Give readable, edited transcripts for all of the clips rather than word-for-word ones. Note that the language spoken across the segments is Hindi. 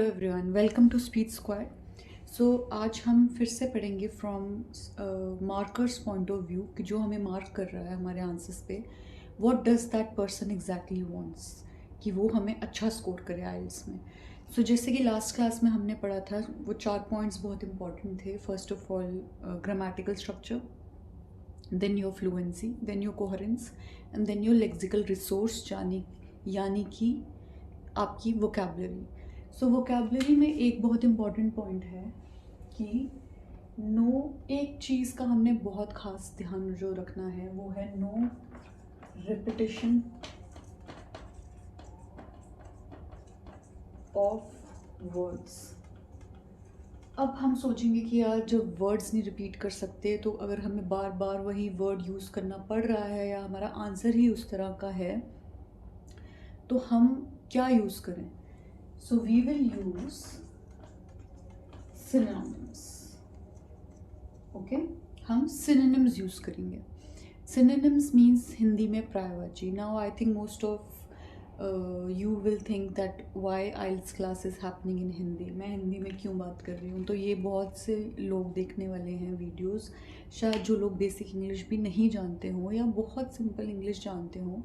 Hello everyone, welcome to speech squad. So आज हम फिर से पढ़ेंगे from markers point of view कि जो हमें मार्क कर रहा है हमारे आंसर्स पे, what does that person exactly wants, कि वो हमें अच्छा स्कोर करे आइल्स में। सो जैसे कि लास्ट क्लास में हमने पढ़ा था, वो 4 पॉइंट्स बहुत इंपॉर्टेंट थे। First of all grammatical structure, then your fluency, then your coherence and then your lexical resource, यानी कि आपकी वोकैबुलरी। सो वोकैबुलरी में एक बहुत इम्पॉर्टेंट पॉइंट है कि एक चीज़ का हमने बहुत खास ध्यान जो रखना है वो है नो रिपीटिशन ऑफ वर्ड्स। अब हम सोचेंगे कि यार जब वर्ड्स नहीं रिपीट कर सकते, तो अगर हमें बार बार वही वर्ड यूज़ करना पड़ रहा है या हमारा आंसर ही उस तरह का है, तो हम क्या यूज़ करें? So we will use synonyms. Okay? हम synonyms use करेंगे। Synonyms means हिंदी में पर्यायवाची। Now I think most of you will think that why IELTS class is happening in Hindi. मैं हिंदी में क्यों बात कर रही हूँ? तो ये बहुत से लोग देखने वाले हैं वीडियोस, शायद जो लोग बेसिक इंग्लिश भी नहीं जानते हों या बहुत सिंपल इंग्लिश जानते हों,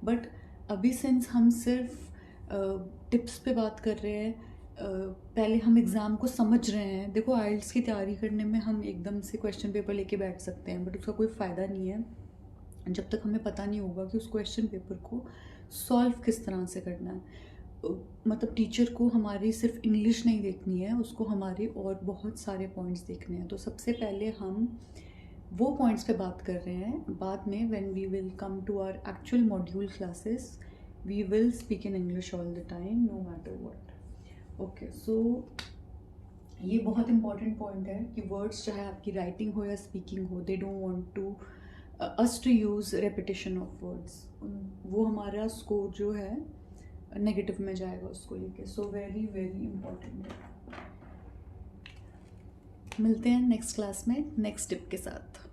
बट अभी सिंस हम सिर्फ टिप्स पे बात कर रहे हैं, पहले हम एग्ज़ाम को समझ रहे हैं। देखो, आइल्स की तैयारी करने में हम एकदम से क्वेश्चन पेपर लेके बैठ सकते हैं, बट उसका कोई फ़ायदा नहीं है जब तक हमें पता नहीं होगा कि उस क्वेश्चन पेपर को सॉल्व किस तरह से करना है। मतलब टीचर को हमारी सिर्फ इंग्लिश नहीं देखनी है, उसको हमारे और बहुत सारे पॉइंट्स देखने हैं। तो सबसे पहले हम वो पॉइंट्स पे बात कर रहे हैं। बाद में when we will come to our actual module classes, we will speak in English all the time, no matter what. Okay, so ये बहुत important point है कि words चाहे आपकी writing हो या speaking हो, they don't want to us to use repetition of words. वो हमारा score जो है negative में जाएगा उसको लेके। So very very important है। मिलते हैं next class में next tip के साथ।